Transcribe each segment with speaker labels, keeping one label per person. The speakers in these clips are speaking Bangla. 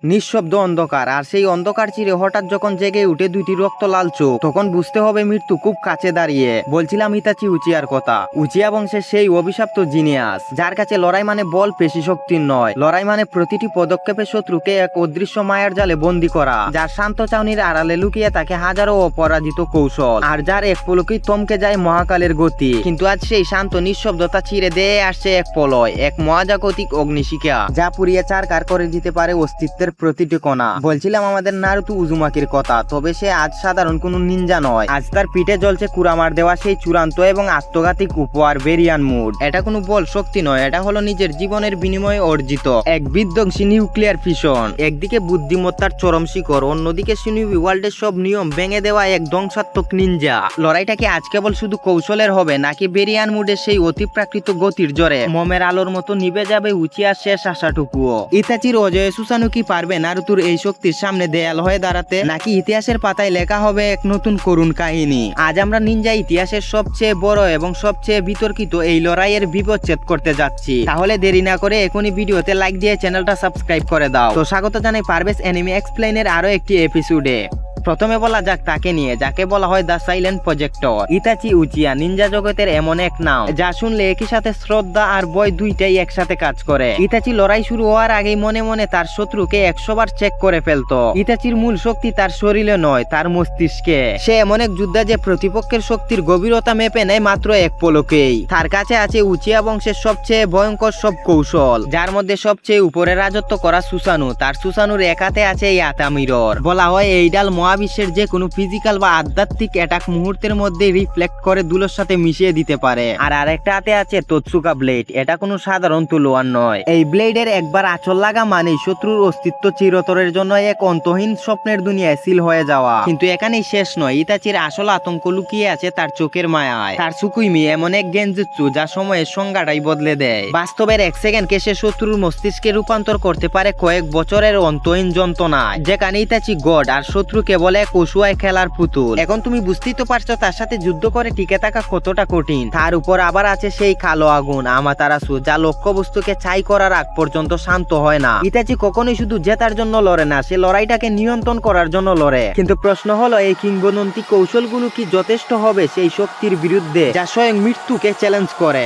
Speaker 1: নিঃশব্দ অন্ধকার, আর সেই অন্ধকার চিরে হঠাৎ যখন জেগে উঠে দুইটি রক্ত লাল চোখ, তখন বুঝতে হবে মৃত্যু খুব কাছে দাঁড়িয়ে। বলছিলাম হিতাচি উচিয়ার কথা। উচিয়া বংশের সেই অভিশপ্ত জিনিয়াস, যার কাছে লড়াই মানে বল পেশি শক্তির নয়, লড়াই মানে প্রতিটি পদক্ষেপে শত্রুকে এক অদৃশ্য মায়ার জালে বন্দী করা, যার শান্ত চাউনির আড়ালে লুকিয়ে থাকে হাজারো অপরাজিত কৌশল, আর যার এক পলকেই থমকে যায় মহাকালের গতি। কিন্তু আজ সেই শান্ত নিঃশব্দতা চিরে দিয়ে আসছে এক প্রলয়, এক মহাজাগতিক অগ্নিশিখা, যা পুড়িয়ে চারকার করে দিতে পারে অস্তিত্বের প্রতিটি কণা। বলছিলাম আমাদের নারুতো উজুমাকির কথা, তবে সে আজ সাধারণ কোনো নিনজা নয়। আজ তার পিঠে জ্বলছে কুরামার দেওয়া সেই চূড়ান্ত এবং আত্মঘাতিক উপহার, বেরিয়ান মুড। এটা কোনো বল শক্তি নয়, এটা হলো নিজের জীবনের বিনিময়ে অর্জিত এক বিধ্বংসী নিউক্লিয়ার ফিশন। একদিকে বুদ্ধিমত্তার চরম শিখর, অন্যদিকে সিনুবি ওয়ার্ল্ডের সব নিয়ম ভেঙে দেওয়া এক ধ্বংসাত্মক নিনজা। লড়াইটা কি আজ কেবল শুধু কৌশলের হবে, নাকি বেরিয়ান মুডের সেই অতিপ্রাকৃত গতির জোরে মোমের আলোর মতো নিভে যাবে উচিয়ার শেষ আশাটুকুও? ইতাচির অজয় সুসানু কি পারবে নারুতোর এই শক্তির সামনে দেয়াল হয়ে দাঁড়াতে, নাকি ইতিহাসের পাতায় লেখা হবে এক নতুন করুণ কাহিনী? আজ আমরা নিনজা ইতিহাসের সবচেয়ে বড় এবং সবচেয়ে বিতর্কিত এই লড়াইয়ের বিপচ্ছেদ করতে যাচ্ছি। তাহলে দেরি না করে এখনই ভিডিওতে লাইক দিয়ে চ্যানেলটা সাবস্ক্রাইব করে দাও। তো স্বাগত জানাই পারভেজ অ্যানিমে এক্সপ্লেইনের আরো একটি এপিসোডে। প্রথমে বলা যাক তাকে নিয়ে, যাকে বলা হয় the silent projector. Itachi উচিয়া Ninja জগতের এমন এক নাম যা শুনলে একই সাথে শ্রদ্ধা আর ভয় দুইটাই একসাথে কাজ করে। ইতাচি লড়াই শুরু হওয়ার আগেই মনে মনে তার শত্রুকে 100 বার চেক করে ফেলতো। ইতাচির মূল শক্তি তার শরীরে নয়, তার মস্তিষ্কে। সে এমন এক যোদ্ধা যে প্রতিপক্ষের শক্তির গভীরতা মেপে নেয় মাত্র এক পলকেই। তার কাছে আছে উচিয়া বংশের সবচেয়ে ভয়ঙ্কর সব কৌশল, যার মধ্যে সবচেয়ে উপরে রাজত্ব করা সুসানু। তার সুসানুর একাতে আছে এই আতামিরর। বলা হয় এই ডাল মহাবিশ্বের যে কোনো ফিজিক্যাল বা আধ্যাত্মিক অ্যাটাক মুহূর্তের মধ্যে রিফ্লেক্ট করে দুলোর সাথে মিশিয়ে দিতে পারে। আর আরেকটা হাতে আছে তোৎসুকা ব্লেড। এটা কোনো সাধারণ তলোয়ার নয়। এই ব্লেডের একবার আঁচল লাগা মানেই শত্রুর অস্তিত্ব চিরতরের জন্য এক অন্তহীন স্বপ্নের দুনিয়ায় সিল হয়ে যাওয়া। কিন্তু এখানেই শেষ নয়, ইতাচির আসল আতঙ্ক লুকিয়ে আছে তার চোখের মায়ায়। তার সুকুইমি এমন এক গেনজুৎসু যা সময়ের সংজ্ঞাটাই বদলে দেয়। বাস্তবের এক সেকেন্ডকে সে শত্রুর মস্তিষ্কে রূপান্তর করতে পারে কয়েক বছরের অন্তহীন যন্ত্রণায়, যেখানে ইতাচি গড আর শত্রুকে বলে কসুয়ায় খেলার পুতুল। এখন তুমি বুঝতেই তো পারছো তার সাথে যুদ্ধ করে টিকে থাকা কতটা কঠিন। তার উপর আবার আছে সেই কালো আগুন আমাতারাসু, যা লক্ষ্য বস্তুকে ছাই করার আগ পর্যন্ত শান্ত হয় না। ইতাচি কখনোই শুধু জেতার জন্য লড়ে না, সে লড়াইটাকে নিয়ন্ত্রণ করার জন্য লড়ে। কিন্তু প্রশ্ন হলো, এই কিংবদন্তি কৌশলগুলো কি যথেষ্ট হবে সেই শক্তির বিরুদ্ধে যা স্বয়ং মৃত্যুকে চ্যালেঞ্জ করে?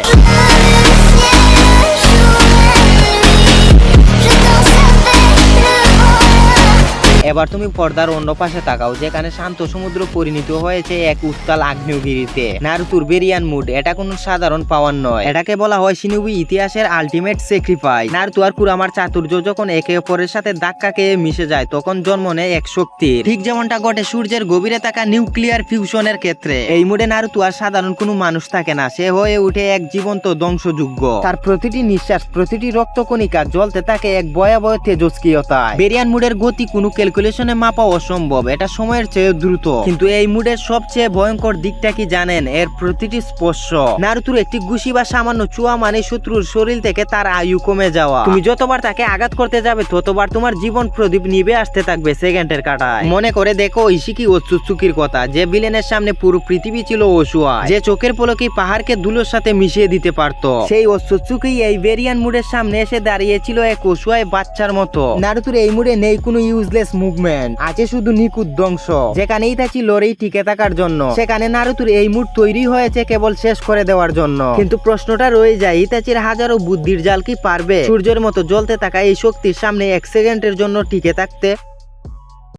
Speaker 1: এবার তুমি পর্দার অন্য পাশে তাকাও, যেখানে শান্ত সমুদ্র পরিণত হয়েছে এক উত্তাল আগ্নেয়গিরিতে। নারুতোর বেরিয়ান মুড, এটা কোনো সাধারণ পাওয়ার নয়। এটাকে বলা হয় সিনুবি ইতিহাসের আলটিমেট স্যাক্রিফাইস। নারুতো আর কুরামার চাতুর্য যখন একে অপরের সাথে ধাক্কা খেয়ে মিশে যায়, তখন জন্ম নেয় এক শক্তির। ঠিক যেমনটা ঘটে সূর্যের গভীরে থাকা নিউক্লিয়ার ফিউশনের ক্ষেত্রে। এই মুডে নারুতো আর সাধারণ কোনো মানুষ থাকে না, সে হয়ে উঠে এক জীবন্ত ধ্বংসযোগ্য। তার প্রতিটি নিঃশ্বাস, প্রতিটি রক্তকণিকা জ্বলতে থাকে এক ভয়াবহ তেজস্ক্রিয়তায়। বেরিয়ান মুডের গতি কোনো ক্যালকুলেশনে মাপা অসম্ভব, এটা সময়ের চেয়ে দ্রুত। কিন্তু এই মুডের সবচেয়ে ভয়ঙ্কর দিকটা কি জানেন? এর প্রতিটি স্পর্শ। নারুতোর একটি ঘুষি বা সামান্য চুয়া মানে শত্রুর শরীর থেকে তার আয়ু কমে যাওয়া। তুমি যতবার তাকে আঘাত করতে যাবে, ততবার তোমার জীবন প্রদীপ নিভে আসতে থাকবে সেকেন্ডের কাঁটায়। মনে করে দেখো ইশিকি ওৎসুৎসুকির কথা, যে ভিলেনের সামনে পুরো পৃথিবী ছিল অসহায়, যে চোখের পলকেই পাহাড়কে ধুলোর সাথে মিশিয়ে দিতে পারত। সেই ওৎসুৎসুকি এই বেরিয়ান মুডের সামনে এসে দাঁড়িয়েছিল এক অসহায় বাচ্চার মতো। নারুতোর এই মুডে নেই কোনো ইউজলেস মুভমেন্ট, আছে শুধু নিখুঁত ধ্বংস। যেখানে ইতাচি লড়েই টিকে থাকার জন্য, সেখানে নারুতোর এই মুড তৈরি হয়েছে কেবল শেষ করে দেওয়ার জন্য। কিন্তু প্রশ্নটা রয়ে যায়, ইতাচির হাজারো বুদ্ধির জাল কি পারবে সূর্যের মতো জ্বলতে থাকা এই শক্তির সামনে এক সেকেন্ডের জন্য টিকে থাকতে?